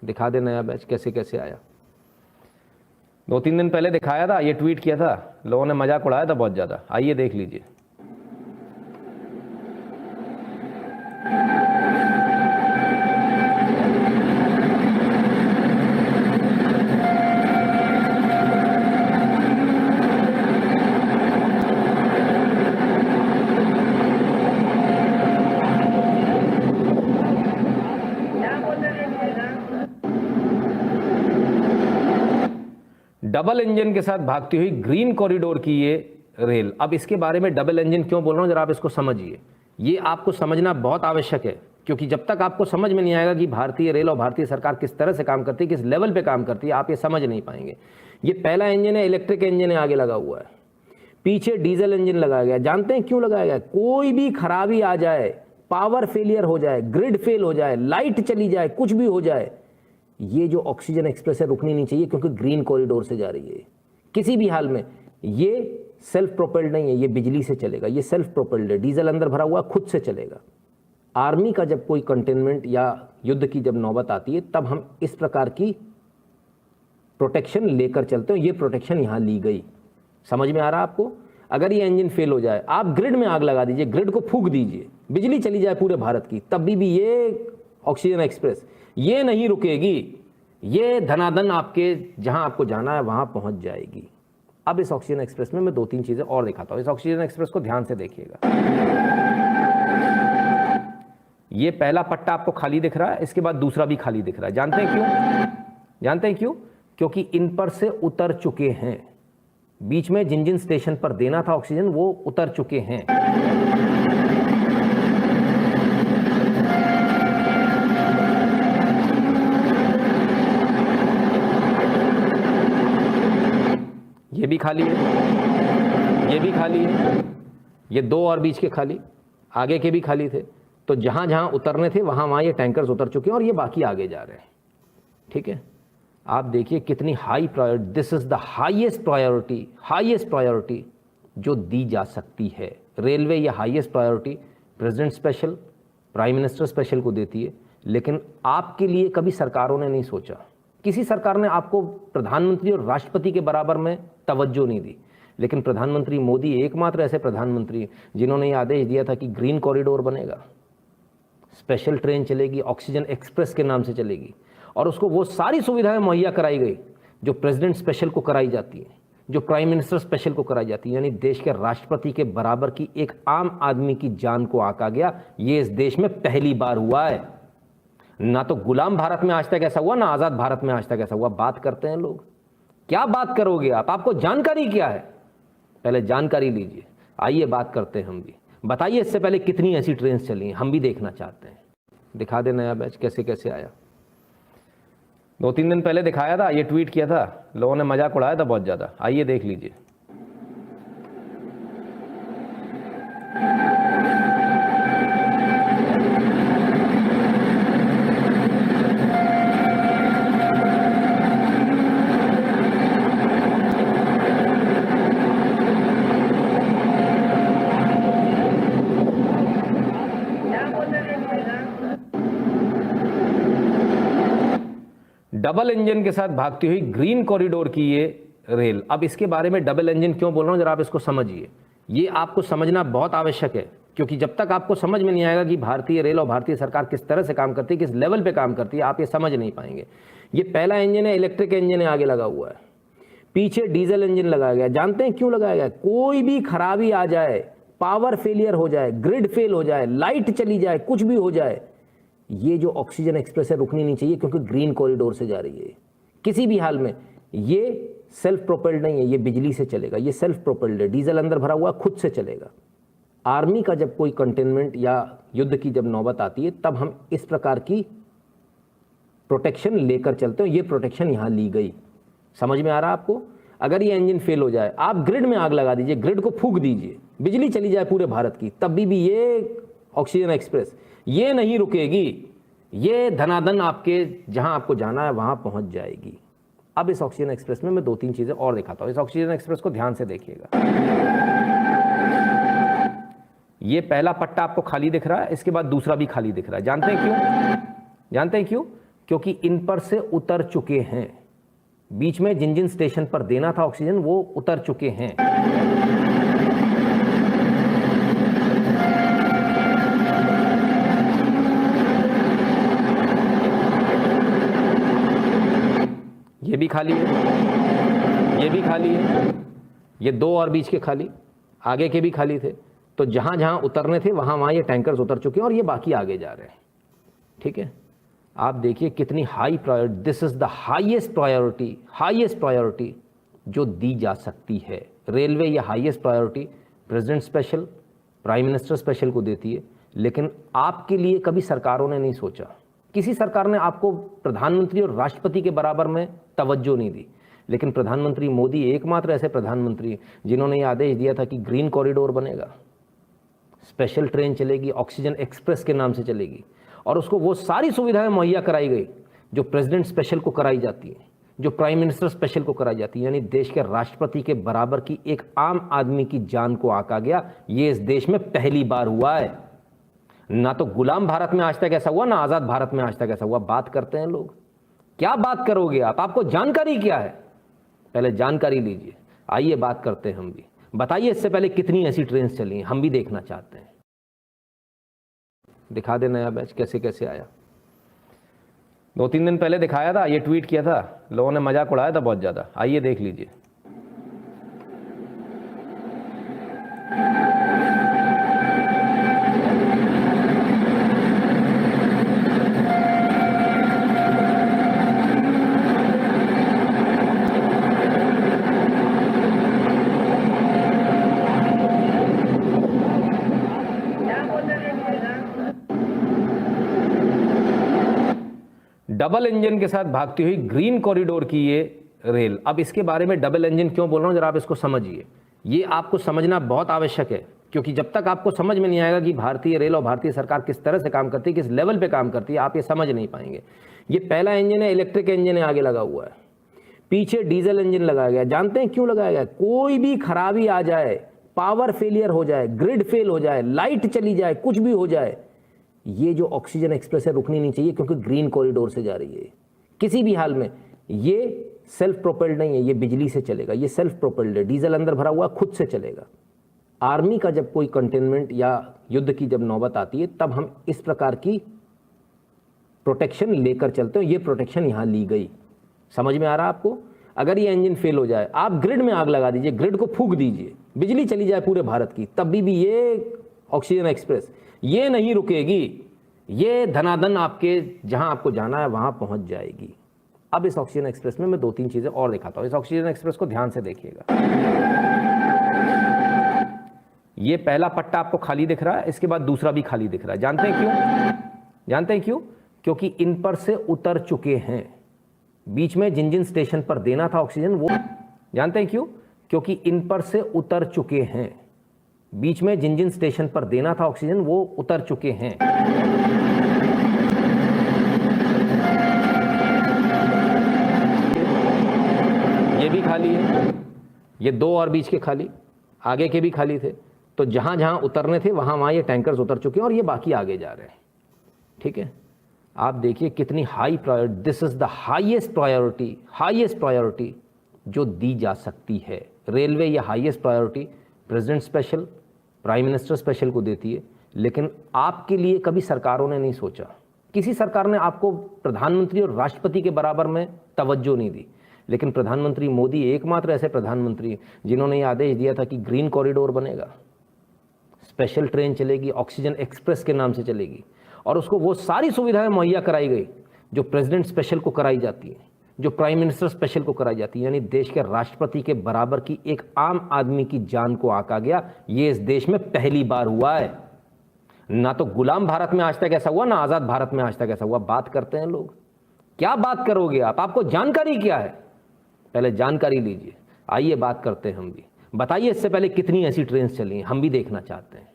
दिखा दे नया बैच कैसे कैसे आया। 2-3 दिन पहले दिखाया था, ये ट्वीट किया था, लोगों ने मजाक उड़ाया था बहुत ज़्यादा। आइए देख लीजिए। डबल इंजन के साथ भागती हुई ग्रीन कॉरिडोर की ये रेल। अब इसके बारे में डबल इंजन क्यों बोल रहा हूं, जरा आप इसको समझिए। ये आपको समझना बहुत आवश्यक है, क्योंकि जब तक आपको समझ में नहीं आएगा कि भारतीय रेल और भारतीय सरकार किस तरह से काम करती है, किस लेवल पे काम करती है, आप ये समझ नहीं पाएंगे। ये पहला इंजन है, इलेक्ट्रिक इंजन है, आगे लगा हुआ है, पीछे डीजल इंजन लगाया गया। जानते हैं क्यों लगाया गया? कोई भी खराबी आ जाए, पावर फेलियर हो जाए, ग्रिड फेल हो जाए, लाइट चली जाए, कुछ भी हो जाए, ये जो ऑक्सीजन एक्सप्रेस है रुकनी नहीं चाहिए, क्योंकि ग्रीन कॉरिडोर से जा रही है किसी भी हाल में। ये सेल्फ प्रोपेल्ड नहीं है, ये बिजली से चलेगा, ये सेल्फ प्रोपेल्ड है, डीजल अंदर भरा हुआ खुद से चलेगा। आर्मी का जब कोई कंटेनमेंट या युद्ध की जब नौबत आती है, तब हम इस प्रकार की प्रोटेक्शन लेकर चलते हैं। ये प्रोटेक्शन यहां ली गई। समझ में आ रहा है आपको? अगर ये इंजन फेल हो जाए, आप ग्रिड में आग लगा दीजिए, ग्रिड को फूंक दीजिए, बिजली चली जाए पूरे भारत की, तब भी ये ऑक्सीजन एक्सप्रेस ये नहीं रुकेगी। ये धनाधन आपके जहां आपको जाना है वहां पहुंच जाएगी। अब इस ऑक्सीजन एक्सप्रेस में मैं 2-3 चीजें और दिखाता हूं। इस ऑक्सीजन एक्सप्रेस को ध्यान से देखिएगा। ये पहला पट्टा आपको खाली दिख रहा है, इसके बाद दूसरा भी खाली दिख रहा है। जानते हैं क्यों? जानते हैं क्यों? क्योंकि इन पर से उतर चुके हैं। बीच में जिन जिन स्टेशन पर देना था ऑक्सीजन, वो उतर चुके हैं। ये भी खाली है, ये भी खाली है, ये 2 और बीच के खाली, आगे के भी खाली थे। तो जहां जहां उतरने थे वहां वहां ये टैंकर्स उतर चुके हैं और ये बाकी आगे जा रहे हैं। ठीक है, आप देखिए कितनी high priority, this is the highest priority जो दी जा सकती है। रेलवे ये highest priority president special, prime minister special को देती है, लेकिन आपके लिए कभी सरकारों ने नहीं सोचा। किसी सरकार ने आपको प्रधानमंत्री और राष्ट्रपति के बराबर में तवज्जो नहीं दी, लेकिन प्रधानमंत्री मोदी एकमात्र ऐसे प्रधानमंत्री हैं जिन्होंने ये आदेश दिया था कि ग्रीन कॉरिडोर बनेगा, स्पेशल ट्रेन चलेगी, ऑक्सीजन एक्सप्रेस के नाम से चलेगी, और उसको वो सारी सुविधाएं मुहैया कराई गई जो प्रेसिडेंट स्पेशल को कराई जाती है, जो प्राइम मिनिस्टर स्पेशल को कराई जाती है। यानी देश के राष्ट्रपति के बराबर की एक आम आदमी की जान को आंका गया। ये इस देश में पहली बार हुआ है। ना तो गुलाम भारत में आज तक ऐसा हुआ, ना आजाद भारत में आज तक ऐसा हुआ। बात करते हैं लोग, क्या बात करोगे आप? आपको जानकारी क्या है? पहले जानकारी लीजिए, आइए बात करते हैं हम भी। बताइए इससे पहले कितनी ऐसी ट्रेन चली हैं, हम भी देखना चाहते हैं। दिखा दे नया बैच कैसे कैसे आया। 2-3 दिन पहले दिखाया था, ये ट्वीट किया था, लोगों ने मजाक उड़ाया था बहुत ज्यादा। आइए देख लीजिए। डबल इंजन के साथ भागती हुई ग्रीन कॉरिडोर की ये रेल। अब इसके बारे में डबल इंजन क्यों बोल रहा हूं, जरा आप इसको समझिए। ये आपको समझना बहुत आवश्यक है, क्योंकि जब तक आपको समझ में नहीं आएगा कि भारतीय रेल और भारतीय सरकार किस तरह से काम करती है, किस लेवल पे काम करती है, आप ये समझ नहीं पाएंगे। ये पहला इंजन है, इलेक्ट्रिक इंजन है, आगे लगा हुआ है, पीछे डीजल इंजन लगाया गया। जानते हैं क्यों लगाया गया? कोई भी खराबी आ जाए, पावर फेलियर हो जाए, ग्रिड फेल हो जाए, लाइट चली जाए, कुछ भी हो जाए, ये जो ऑक्सीजन एक्सप्रेस है रुकनी नहीं चाहिए, क्योंकि ग्रीन कॉरिडोर से जा रही है किसी भी हाल में। ये सेल्फ प्रोपेल्ड नहीं है, ये बिजली से चलेगा, ये सेल्फ प्रोपेल्ड है, डीजल अंदर भरा हुआ खुद से चलेगा। आर्मी का जब कोई कंटेनमेंट या युद्ध की जब नौबत आती है, तब हम इस प्रकार की प्रोटेक्शन लेकर चलते हैं। ये प्रोटेक्शन यहां ली गई। समझ में आ रहा है आपको? अगर ये इंजन फेल हो जाए, आप ग्रिड में आग लगा दीजिए, ग्रिड को फूंक दीजिए, बिजली चली जाए पूरे भारत की, तब भी ये ऑक्सीजन एक्सप्रेस ये नहीं रुकेगी। ये धनाधन आपके जहां आपको जाना है वहां पहुंच जाएगी। अब इस ऑक्सीजन एक्सप्रेस में मैं 2-3 चीजें और दिखाता हूं। इस ऑक्सीजन एक्सप्रेस को ध्यान से देखिएगा। ये पहला पट्टा आपको खाली दिख रहा है, इसके बाद दूसरा भी खाली दिख रहा है। जानते हैं क्यों? जानते हैं क्यों? क्योंकि इन पर से उतर चुके हैं। बीच में जिन जिन स्टेशन पर देना था ऑक्सीजन वो उतर चुके हैं। ये भी खाली है, ये भी खाली है, ये 2 और बीच के खाली, आगे के भी खाली थे। तो जहां जहां उतरने थे वहां ये टैंकर्स उतर चुके हैं और ये बाकी आगे जा रहे हैं। ठीक है, आप देखिए कितनी high priority, this is the highest priority जो दी जा सकती है। रेलवे ये highest priority president special, prime minister special को देती है, लेकिन आपके लिए कभी सरकारों ने नहीं सोचा। किसी सरकार ने आपको प्रधानमंत्री और राष्ट्रपति के बराबर में तवज्जो नहीं दी, लेकिन प्रधानमंत्री मोदी एकमात्र ऐसे प्रधानमंत्री हैं जिन्होंने ये आदेश दिया था कि ग्रीन कॉरिडोर बनेगा, स्पेशल ट्रेन चलेगी, ऑक्सीजन एक्सप्रेस के नाम से चलेगी, और उसको वो सारी सुविधाएं मुहैया कराई गई जो प्रेसिडेंट स्पेशल को कराई जाती है, जो प्राइम मिनिस्टर स्पेशल को कराई जाती है। यानी देश के राष्ट्रपति के बराबर की एक आम आदमी की जान को आंका गया। ये इस देश में पहली बार हुआ है। ना तो गुलाम भारत में आज तक ऐसा हुआ, ना आजाद भारत में आज तक ऐसा हुआ। बात करते हैं लोग, क्या बात करोगे आप? आपको जानकारी क्या है? पहले जानकारी लीजिए, आइए बात करते हैं हम भी। बताइए इससे पहले कितनी ऐसी ट्रेन चली हैं, हम भी देखना चाहते हैं। दिखा दे नया बैच कैसे कैसे आया। 2-3 दिन पहले दिखाया था, ये ट्वीट किया था, लोगों ने मजाक उड़ाया था बहुत ज्यादा। आइए देख लीजिए। डबल इंजन के साथ भागती हुई ग्रीन कॉरिडोर की ये रेल। अब इसके बारे में डबल इंजन क्यों बोल रहा हूं, जरा आप इसको समझिए। ये आपको समझना बहुत आवश्यक है, क्योंकि जब तक आपको समझ में नहीं आएगा कि भारतीय रेल और भारतीय सरकार किस तरह से काम करती है, किस लेवल पे काम करती है, आप ये समझ नहीं पाएंगे। ये पहला इंजन है, इलेक्ट्रिक इंजन है, आगे लगा हुआ है, पीछे डीजल इंजन लगाया गया। जानते हैं क्यों लगाया गया? कोई भी खराबी आ जाए, पावर फेलियर हो जाए, ग्रिड फेल हो जाए, लाइट चली जाए, कुछ भी हो जाए, ये जो ऑक्सीजन एक्सप्रेस है रुकनी नहीं चाहिए, क्योंकि ग्रीन कॉरिडोर से जा रही है। किसी भी हाल में ये सेल्फ प्रोपेल्ड नहीं है, ये बिजली से चलेगा, ये सेल्फ प्रोपेल्ड है, डीजल अंदर भरा हुआ खुद से चलेगा। आर्मी का जब कोई कंटेनमेंट या युद्ध की जब नौबत आती है, तब हम इस प्रकार की प्रोटेक्शन लेकर चलते हैं। ये प्रोटेक्शन यहां ली गई। समझ में आ रहा है आपको? अगर ये इंजन फेल हो जाए, आप ग्रिड में आग लगा दीजिए, ग्रिड को फूंक दीजिए, बिजली चली जाए पूरे भारत की, तब भी ये ऑक्सीजन एक्सप्रेस ये नहीं रुकेगी। ये धनाधन आपके जहां आपको जाना है वहां पहुंच जाएगी। अब इस ऑक्सीजन एक्सप्रेस में मैं 2-3 चीजें और दिखाता हूं। इस ऑक्सीजन एक्सप्रेस को ध्यान से देखिएगा। ये पहला पट्टा आपको खाली दिख रहा है, इसके बाद दूसरा भी खाली दिख रहा है। जानते हैं क्यों? जानते हैं क्यों? क्योंकि इन पर से उतर चुके हैं। बीच में जिन जिन स्टेशन पर देना था ऑक्सीजन वो, जानते हैं क्यों? क्योंकि इन पर से उतर चुके हैं। बीच में जिन जिन स्टेशन पर देना था ऑक्सीजन वो उतर चुके हैं। ये भी खाली है, ये 2 और बीच के खाली, आगे के भी खाली थे। तो जहां जहां उतरने थे वहां ये टैंकर्स उतर चुके हैं और ये बाकी आगे जा रहे हैं। ठीक है, आप देखिए कितनी high priority, this is the highest priority जो दी जा सकती है। रेलवे ये highest priority president special, prime minister special को देती है, लेकिन आपके लिए कभी सरकारों ने नहीं सोचा। किसी सरकार ने आपको प्रधानमंत्री और राष्ट्रपति के बराबर में तवज्जो नहीं दी, लेकिन प्रधानमंत्री मोदी एकमात्र ऐसे प्रधानमंत्री हैं जिन्होंने ये आदेश दिया था कि ग्रीन कॉरिडोर बनेगा, स्पेशल ट्रेन चलेगी, ऑक्सीजन एक्सप्रेस के नाम से चलेगी, और उसको वो सारी सुविधाएं मुहैया कराई गई जो प्रेसिडेंट स्पेशल को कराई जाती है, जो प्राइम मिनिस्टर स्पेशल को कराई जाती है। यानी देश के राष्ट्रपति के बराबर की एक आम आदमी की जान को आंका गया। ये इस देश में पहली बार हुआ है। ना तो गुलाम भारत में आज तक ऐसा हुआ, ना आजाद भारत में आज तक ऐसा हुआ। बात करते हैं लोग, क्या बात करोगे आप? आपको जानकारी क्या है? पहले जानकारी लीजिए, आइए बात करते हैं हम भी। बताइए इससे पहले कितनी ऐसी ट्रेन चली हैं, हम भी देखना चाहते हैं।